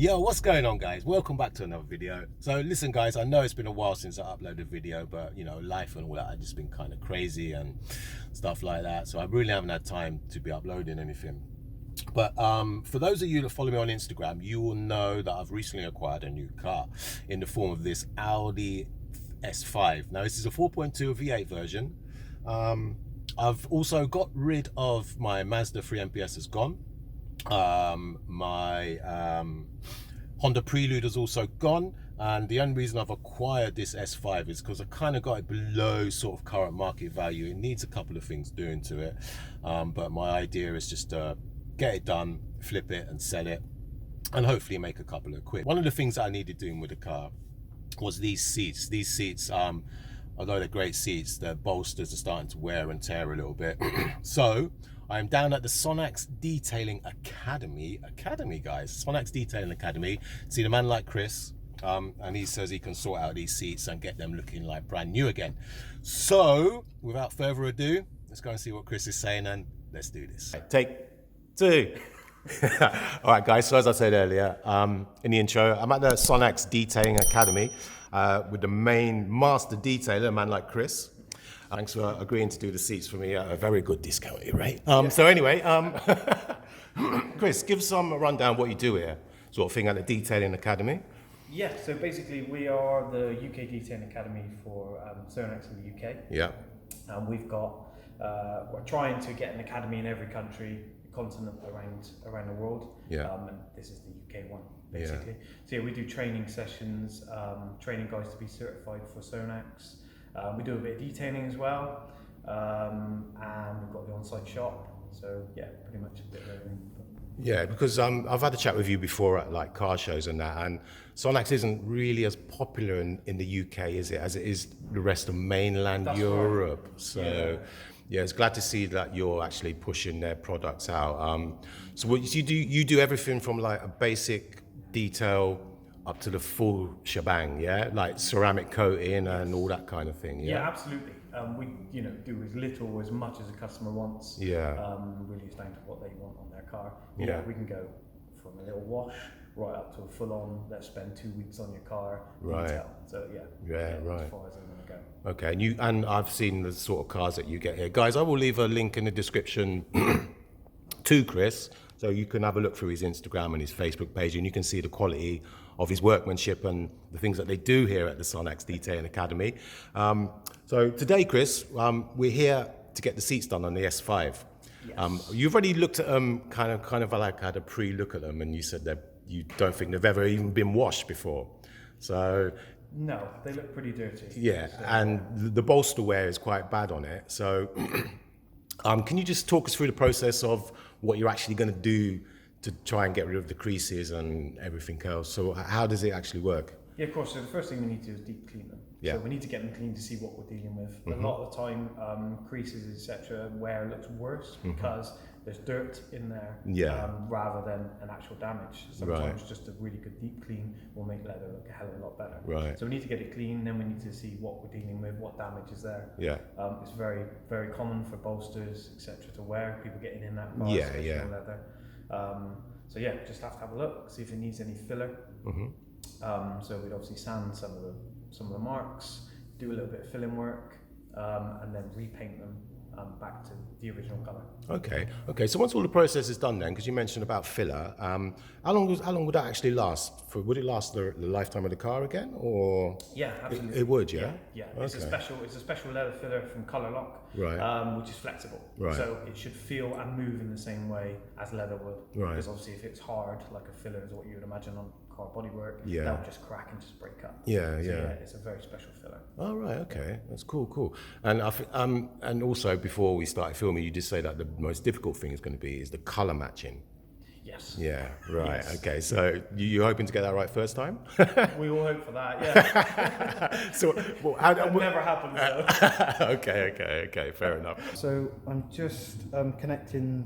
Yo, what's going on, guys? Welcome back to another video. So listen, guys, I know it's been a while since I uploaded a video, but you know, life and all that, I've just been kind of crazy and stuff like that, so I really haven't had time to be uploading anything. But for those of you that follow me on Instagram, you will know that I've recently acquired a new car in the form of this Audi S5. Now, this is a 4.2 V8 version. I've also got rid of my Mazda 3 MPS has gone. My Honda Prelude is also gone, and the only reason I've acquired this S5 is because I kind of got it below sort of current market value. It needs a couple of things doing to it, but my idea is just to get it done, flip it and sell it, and hopefully make a couple of quid. One of the things that I needed doing with the car was these seats. These seats, although they're great seats, their bolsters are starting to wear and tear a little bit. So I'm down at the Sonax Detailing Academy, guys, Sonax Detailing Academy. See the man like Chris, and he says he can sort out these seats and get them looking like brand new again. So without further ado, let's go and see what Chris is saying, and let's do this. Take two. All right, guys, so as I said earlier in the intro, I'm at the Sonax Detailing Academy with the main master detailer, a man like Chris. Thanks for agreeing to do the seats for me at a very good discounted rate. So anyway, Chris, give some rundown what you do here, sort of thing at the Detailing Academy. Yeah, so basically we are the UK Detailing Academy for Sonax in the UK. Yeah. We've got, we're trying to get an academy in every country, continent around the world. Yeah. And this is the UK one, basically. Yeah. So yeah, we do training sessions, training guys to be certified for Sonax. We do a bit of detailing as well, and we've got the on-site shop. So yeah, pretty much a bit of everything. Yeah, because I've had a chat with you before at like car shows and that, and Sonax isn't really as popular in the UK, is it, as it is the rest of mainland Europe. Right. So yeah, it's glad to see that you're actually pushing their products out. So what you do everything from like a basic detail up to the full shebang, yeah, like ceramic coating and all that kind of thing. Yeah, yeah, absolutely. We do as little or as much as a customer wants. Yeah. Really it's down to what they want on their car. Yeah. We can go from a little wash right up to a full-on. Let's spend 2 weeks on your car. Right. Detail. So yeah, right. As far as I'm gonna go. Okay, and I've seen the sort of cars that you get here, guys. I will leave a link in the description to Chris, so you can have a look through his Instagram and his Facebook page, and you can see the quality of his workmanship and the things that they do here at the Sonax Detailing Academy. So today, Chris, we're here to get the seats done on the S5. Yes. You've already looked at them, kind of like had a pre-look at them, and you said that you don't think they've ever even been washed before. So no, they look pretty dirty. Yeah, so. And the bolster wear is quite bad on it. So can you just talk us through the process of what you're actually going to do to try and get rid of the creases and everything else? So how does it actually work? Yeah, of course. So the first thing we need to do is deep clean them. Yeah. So we need to get them clean to see what we're dealing with. Mm-hmm. A lot of the time, creases, etc., wear looks worse because there's dirt in there rather than an actual damage. Sometimes just a really good deep clean will make leather look a hell of a lot better. Right. So we need to get it clean, then we need to see what we're dealing with, what damage is there. Yeah. It's very, very common for bolsters, etc., to wear. People getting in that car, leather. So yeah, just have to have a look, see if it needs any filler. Mm-hmm. So we'd obviously sand some of the marks, do a little bit of filling work, and then repaint them back to the original colour. Okay. So once all the process is done, then, because you mentioned about filler, how long would that actually last? Would it last the lifetime of the car again, or? Yeah, absolutely. It would, yeah. Yeah. It's a special leather filler from Colour Lock, right? Which is flexible, right? So it should feel and move in the same way as leather would, right? Because obviously, if it's hard, like a filler is what you would imagine on car bodywork, that would just crack and just break up. Yeah. It's a very special filler. Oh, right, okay, that's cool. And and also before we started filming, you did say that the most difficult thing is going to be the color matching. Yes. Yeah, right. Yes. Okay, so you're hoping to get that right first time? We all hope for that. Yeah. So that never happens though. Okay, fair enough. So I'm just connecting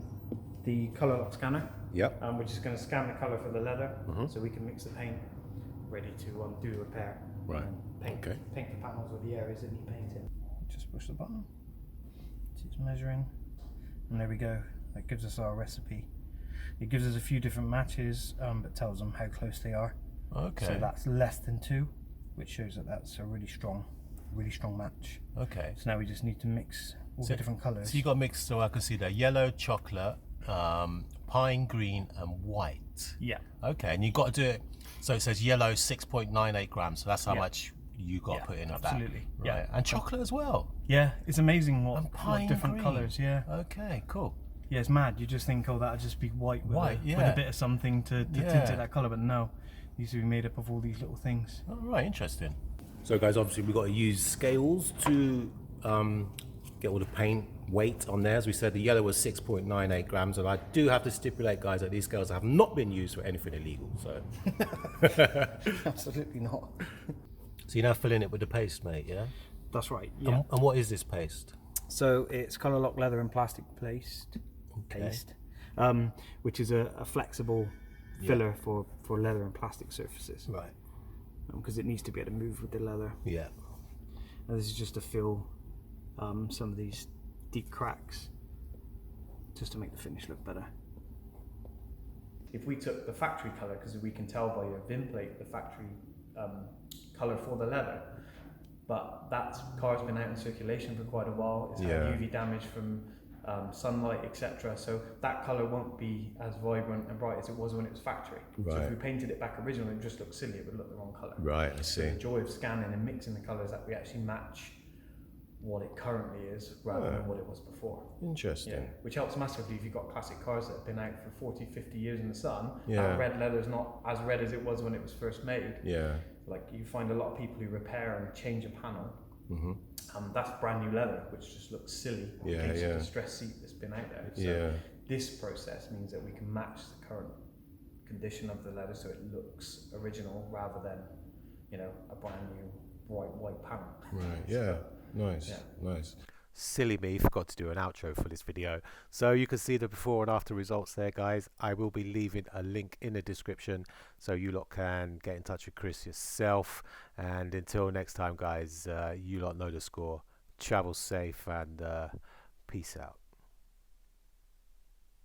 the Colour Lock scanner. Yep. We're just going to scan the colour for the leather, so we can mix the paint, ready to do the repair. Right. Paint the panels or the areas that need painting. Just push the button. It's measuring, and there we go. That gives us our recipe. It gives us a few different matches, but tells them how close they are. Okay. So that's less than 2, which shows that that's a really strong match. Okay. So now we just need to mix all the different colours. So you got mixed, so I can see that yellow, chocolate, pine green, and white. Yeah. Okay, and you got to do it. So it says yellow 6.98 grams. So that's how Yeah. much you got Yeah, put in of absolutely. that. Yeah. Right. And chocolate as well. Yeah, it's amazing And what pine different green. colours. Yeah. Okay, cool. Yeah, it's mad. You just think, oh, that'll just be white with, White, with yeah. a bit of something to tint Yeah. it that colour, but no, it needs to be made up of all these little things. All right, interesting. So guys, obviously we've got to use scales to get all the paint weight on there. As we said, the yellow was 6.98 grams, and I do have to stipulate, guys, that these scales have not been used for anything illegal. So, Absolutely not. So you're now filling it with the paste, mate, yeah? That's right. Yeah. And what is this paste? So it's Colour Lock leather and plastic paste, which is a flexible filler for leather and plastic surfaces, Right. because it needs to be able to move with the leather. Yeah. And this is just to fill some of these deep cracks, just to make the finish look better. If we took the factory colour, because we can tell by your VIN plate the factory colour for the leather, but that car's been out in circulation for quite a while. It's had UV damage from sunlight, etc. So that colour won't be as vibrant and bright as it was when it was factory. So if Right. we painted it back originally, it would just look silly. It would look the wrong colour. right, I So see. the joy of scanning and mixing the colours that we actually match what it currently is rather than what it was before. Interesting. Yeah, which helps massively if you've got classic cars that have been out for 40, 50 years in the sun. Yeah. That red leather's not as red as it was when it was first made. Yeah. Like you find a lot of people who repair and change a panel. Mm-hmm. That's brand new leather, which just looks silly Yeah, against yeah. the distressed seat that's been out there. So Yeah. this process means that we can match the current condition of the leather so it looks original rather than, you know, a brand new bright white panel. Right. Yeah. Nice. Yeah. Nice. Silly me, forgot to do an outro for this video. So you can see the before and after results there, guys. I will be leaving a link in the description so you lot can get in touch with Chris yourself. And until next time, guys, you lot know the score. Travel safe and peace out.